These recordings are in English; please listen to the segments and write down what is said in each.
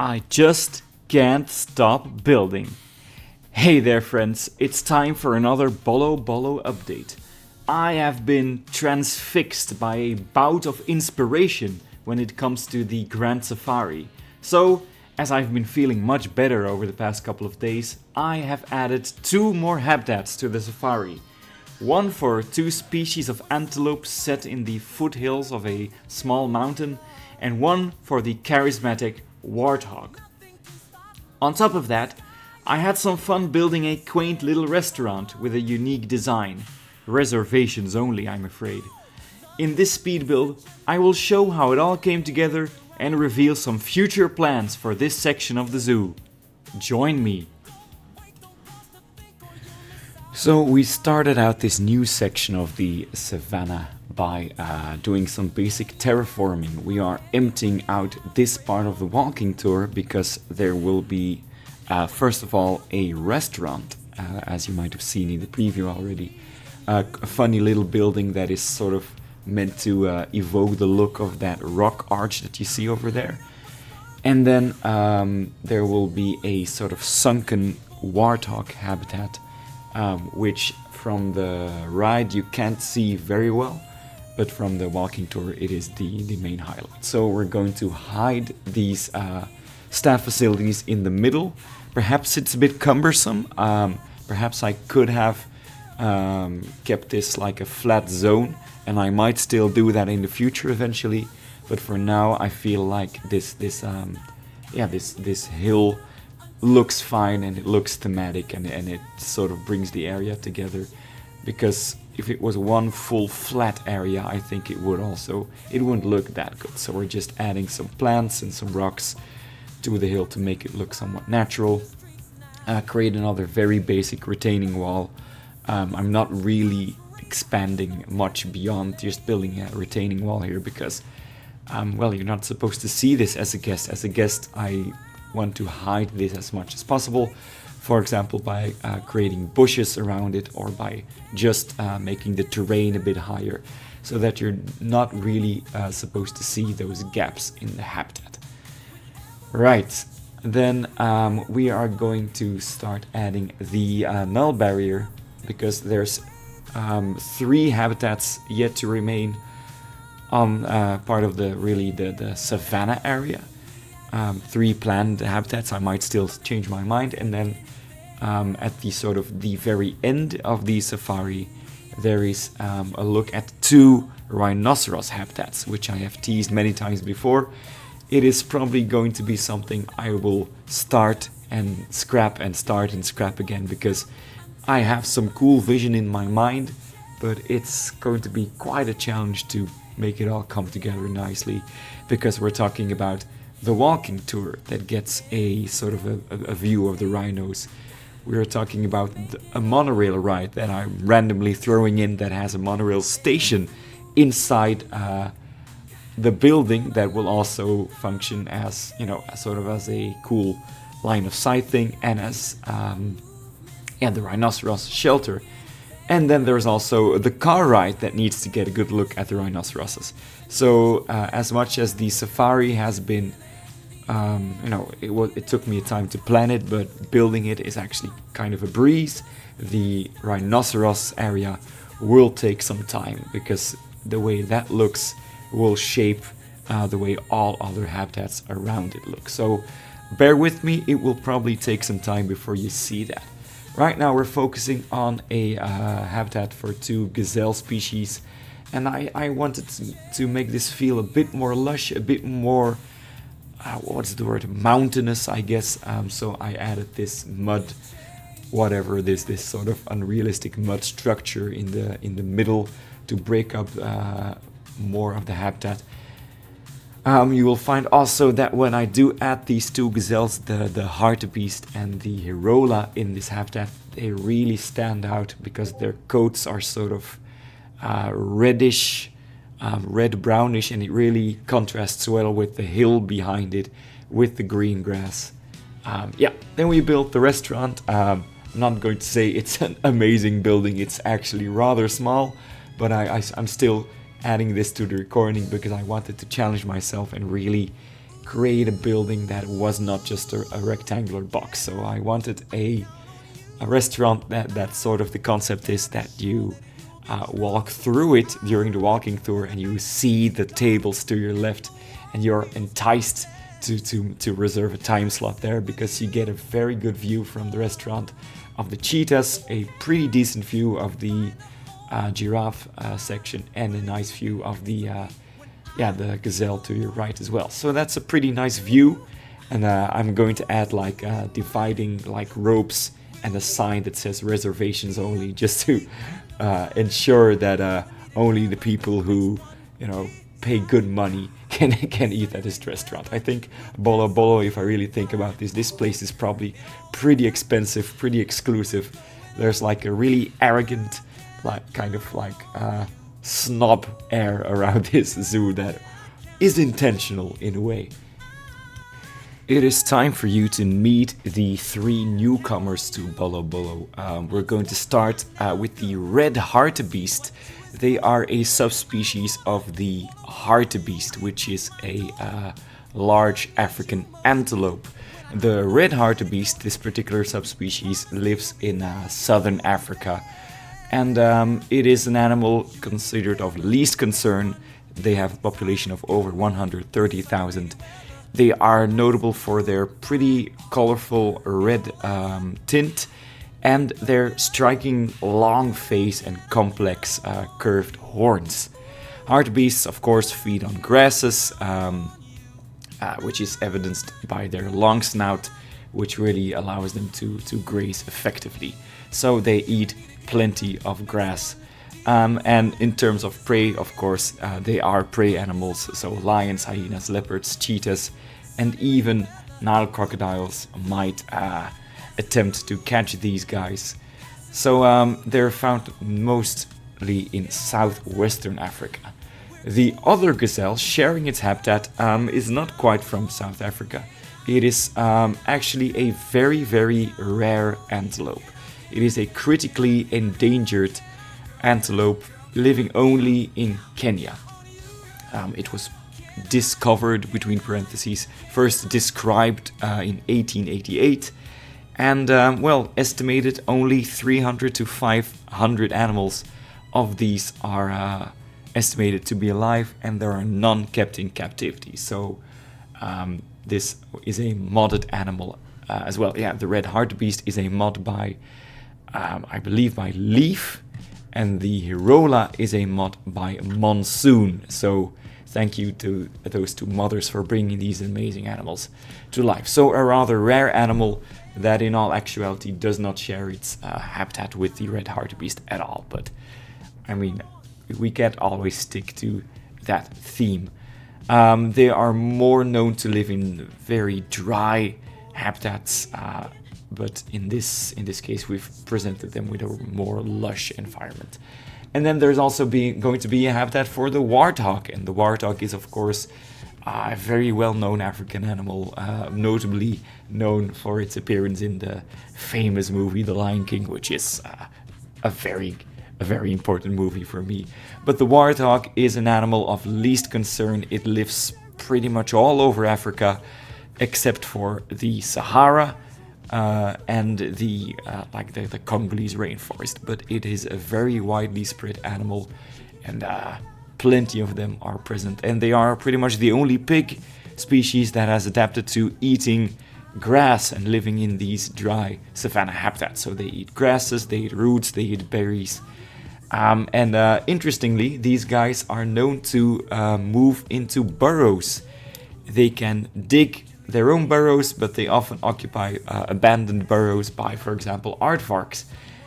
I just can't stop building. Hey there friends, it's time for another Bollo Bollo update. I have been transfixed by a bout of inspiration when it comes to the Grand Safari. So, as I've been feeling much better over the past couple of days, I have added 2 more habitats to the safari. One for 2 species of antelopes set in the foothills of a small mountain, and one for the charismatic warthog. On top of that, I had some fun building a quaint little restaurant with a unique design. Reservations only, I'm afraid. In this speed build, I will show how it all came together and reveal some future plans for this section of the zoo. Join me! So we started out this new section of the savannah by doing some basic terraforming. We are emptying out this part of the walking tour because there will be, first of all, a restaurant, as you might have seen in the preview already. A funny little building that is sort of meant to evoke the look of that rock arch that you see over there. And then there will be a sort of sunken warthog habitat, which from the ride you can't see very well, but from the walking tour it is the main highlight. So we're going to hide these staff facilities in the middle. Perhaps it's a bit cumbersome. Perhaps I could have kept this like a flat zone, and I might still do that in the future eventually. But for now, I feel like this hill looks fine and it looks thematic and it sort of brings the area together. Because if it was one full flat area, I think it wouldn't look that good. So we're just adding some plants and some rocks to the hill to make it look somewhat natural. Create another very basic retaining wall. I'm not really expanding much beyond just building a retaining wall here because, well, you're not supposed to see this as a guest. As a guest, I want to hide this as much as possible. For example, by creating bushes around it or by just making the terrain a bit higher so that you're not really supposed to see those gaps in the habitat. Right, then we are going to start adding the null barrier because there's 3 habitats yet to remain on part of the savannah area. 3 planned habitats. I might still change my mind, and then at the very end of the safari there is a look at 2 rhinoceros habitats, which I have teased many times before. It is probably going to be something I will start and scrap and start and scrap again because I have some cool vision in my mind, but it's going to be quite a challenge to make it all come together nicely because we're talking about the walking tour that gets a sort of a view of the rhinos. We're talking about a monorail ride that I'm randomly throwing in that has a monorail station inside the building that will also function as, sort of as a cool line of sight thing and as the rhinoceros shelter. And then there's also the car ride that needs to get a good look at the rhinoceroses. So as much as the safari has been, it took me time to plan it, but building it is actually kind of a breeze. The rhinoceros area will take some time because the way that looks will shape the way all other habitats around it look. So bear with me, it will probably take some time before you see that. Right now we're focusing on a habitat for 2 gazelle species, and I wanted to make this feel a bit more lush, a bit more, mountainous, I guess. So I added this mud, this sort of unrealistic mud structure in the middle to break up more of the habitat. You will find also that when I do add these 2 gazelles, the hartebeest and the hirola in this habitat, they really stand out because their coats are sort of reddish, red-brownish, and it really contrasts well with the hill behind it, with the green grass. Then we built the restaurant. I'm not going to say it's an amazing building, it's actually rather small, but I'm still adding this to the recording because I wanted to challenge myself and really create a building that was not just a rectangular box. So I wanted a restaurant that sort of the concept is that you walk through it during the walking tour and you see the tables to your left and you're enticed to reserve a time slot there, because you get a very good view from the restaurant of the cheetahs, a pretty decent view of the giraffe section, and a nice view of the gazelle to your right as well. So that's a pretty nice view, and I'm going to add like dividing like ropes and a sign that says reservations only, just to ensure that only the people who, you know, pay good money can eat at this restaurant. I think Bollo Bollo, if I really think about this place is probably pretty expensive, pretty exclusive. There's like a really arrogant, like kind of like snob air around this zoo that is intentional in a way. It is time for you to meet the 3 newcomers to Bollo Bollo. We're going to start with the red hartebeest. They are a subspecies of the hartebeest, which is a large African antelope. The red hartebeest, this particular subspecies, lives in southern Africa, and it is an animal considered of least concern. They have a population of over 130,000. They are notable for their pretty colorful red tint and their striking long face and complex curved horns. Hartebeests, of course, feed on grasses, which is evidenced by their long snout, which really allows them to graze effectively. So they eat plenty of grass. And in terms of prey, of course, they are prey animals, so lions, hyenas, leopards, cheetahs, and even Nile crocodiles might attempt to catch these guys. So they're found mostly in southwestern Africa. The other gazelle sharing its habitat is not quite from South Africa. It is actually a very, very rare antelope. It is a critically endangered antelope living only in Kenya. It was discovered, between parentheses, first described in 1888, and estimated only 300 to 500 animals of these are estimated to be alive, and there are none kept in captivity. So this is a modded animal as well. Yeah, the red hartebeest is a mod by, I believe, by Leaf, and the hirola is a mod by Monsoon. So thank you to those 2 mothers for bringing these amazing animals to life. So a rather rare animal that in all actuality does not share its habitat with the red hartebeest at all. But I mean, we can't always stick to that theme. They are more known to live in very dry habitats, but in this case we've presented them with a more lush environment. And then there's also going to be a habitat for the warthog, and the warthog is of course a very well-known African animal, notably known for its appearance in the famous movie The Lion King, which is a very important movie for me. But the warthog is an animal of least concern. It lives pretty much all over Africa, except for the Sahara and the Congolese rainforest. But it is a very widely spread animal, and plenty of them are present. And they are pretty much the only pig species that has adapted to eating grass and living in these dry savanna habitats. So they eat grasses, they eat roots, they eat berries. Interestingly, these guys are known to move into burrows. They can dig their own burrows, but they often occupy abandoned burrows by, for example, aardvarks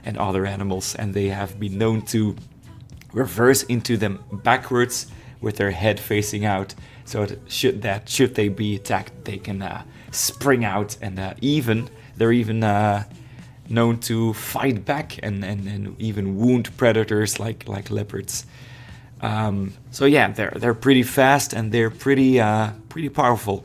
and other animals, and they have been known to reverse into them backwards with their head facing out, so that should they be attacked, they can spring out, and they're even known to fight back and even wound predators like leopards. So yeah, they're pretty fast and they're pretty powerful.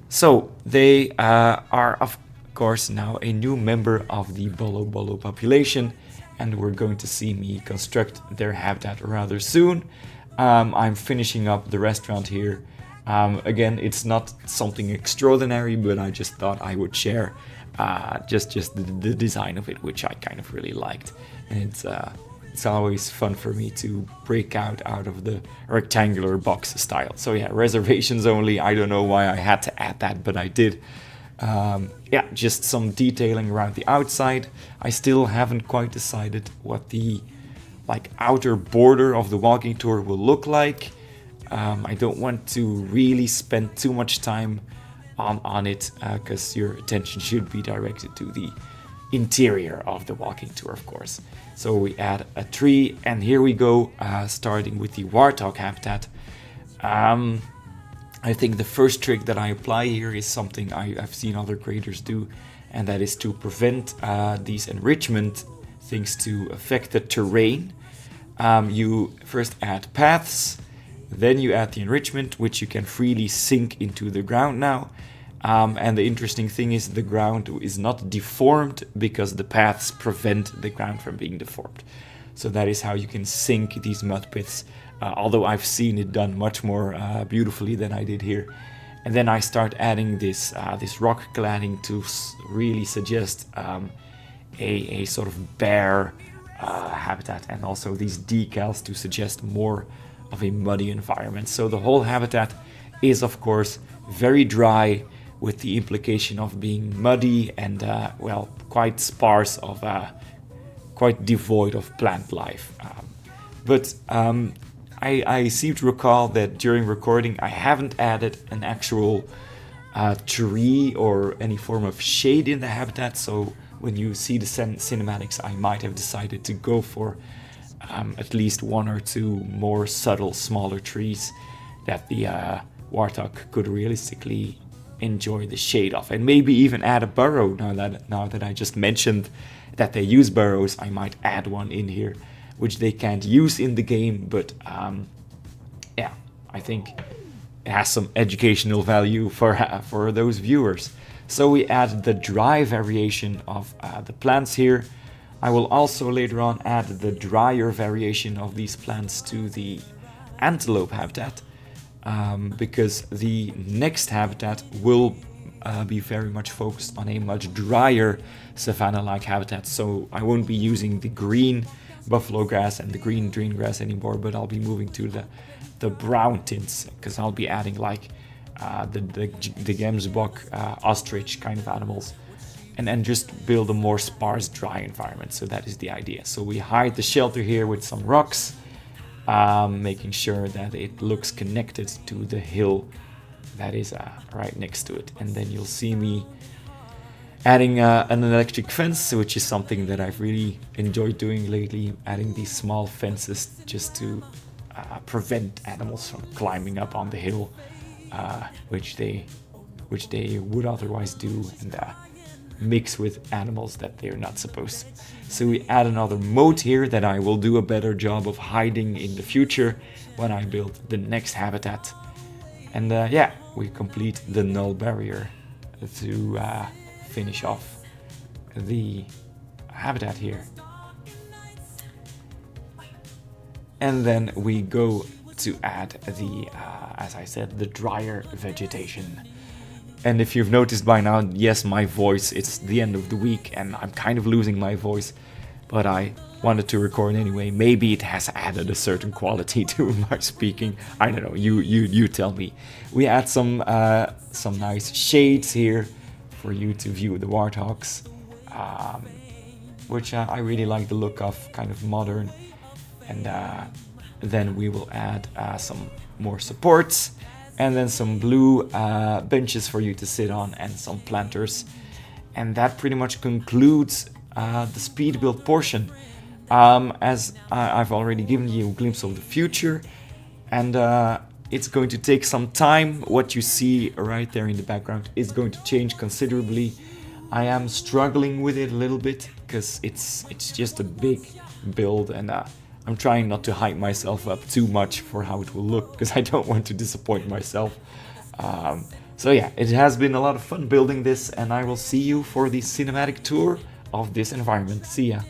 So they are of course now a new member of the Bollo Bollo population, and we're going to see me construct their habitat rather soon. I'm finishing up the restaurant here, Again, it's not something extraordinary, but I just thought I would share just the design of it, which I kind of really liked. And it's always fun for me to break out of the rectangular box style. So yeah, reservations only. I don't know why I had to add that, but I did. Yeah, just some detailing around the outside. I still haven't quite decided what the outer border of the walking tour will look like. I don't want to really spend too much time on it, because your attention should be directed to the interior of the walking tour, of course. So we add a tree, and here we go, starting with the warthog habitat. I think the first trick that I apply here is something I've seen other creators do, and that is to prevent these enrichment things to affect the terrain. You first add paths, then you add the enrichment, which you can freely sink into the ground now. And the interesting thing is the ground is not deformed because the paths prevent the ground from being deformed. So that is how you can sink these mud pits, although I've seen it done much more beautifully than I did here. And then I start adding this rock cladding to really suggest a sort of bare habitat, and also these decals to suggest more of a muddy environment. So the whole habitat is, of course, very dry, with the implication of being muddy and well, quite sparse of quite devoid of plant life. But I seem to recall that during recording I haven't added an actual tree or any form of shade in the habitat, so when you see the cinematics I might have decided to go for at least one or two more subtle, smaller trees that the warthog could realistically enjoy the shade of, and maybe even add a burrow. Now that I just mentioned that they use burrows, I might add one in here, which they can't use in the game, but yeah, I think it has some educational value for those viewers. So we add the dry variation of the plants here. I will also later on add the drier variation of these plants to the antelope habitat, because the next habitat will be very much focused on a much drier savanna-like habitat. So I won't be using the green buffalo grass and the green grass anymore, but I'll be moving to the brown tints, because I'll be adding like the gemsbok, ostrich kind of animals, and then just build a more sparse, dry environment. So that is the idea. So we hide the shelter here with some rocks, making sure that it looks connected to the hill that is right next to it. And then you'll see me adding an electric fence, which is something that I've really enjoyed doing lately, adding these small fences just to prevent animals from climbing up on the hill, which they would otherwise do, and mix with animals that they're not supposed to. So we add another moat here that I will do a better job of hiding in the future when I build the next habitat. And yeah, we complete the null barrier to finish off the habitat here. And then we go to add the, as I said, the drier vegetation. And if you've noticed by now, yes, my voice, it's the end of the week and I'm kind of losing my voice, but I wanted to record anyway. Maybe it has added a certain quality to my speaking. I don't know, you tell me. We add some nice shades here for you to view the warthogs, which I really like the look of, kind of modern. And then we will add some more supports, and then some blue benches for you to sit on, and some planters. And that pretty much concludes the speed build portion. As I've already given you a glimpse of the future, and it's going to take some time. What you see right there in the background is going to change considerably. I am struggling with it a little bit because it's just a big build, and I'm trying not to hype myself up too much for how it will look, because I don't want to disappoint myself. So yeah, it has been a lot of fun building this, and I will see you for the cinematic tour of this environment. See ya!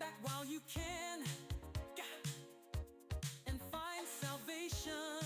back while you can, and find salvation.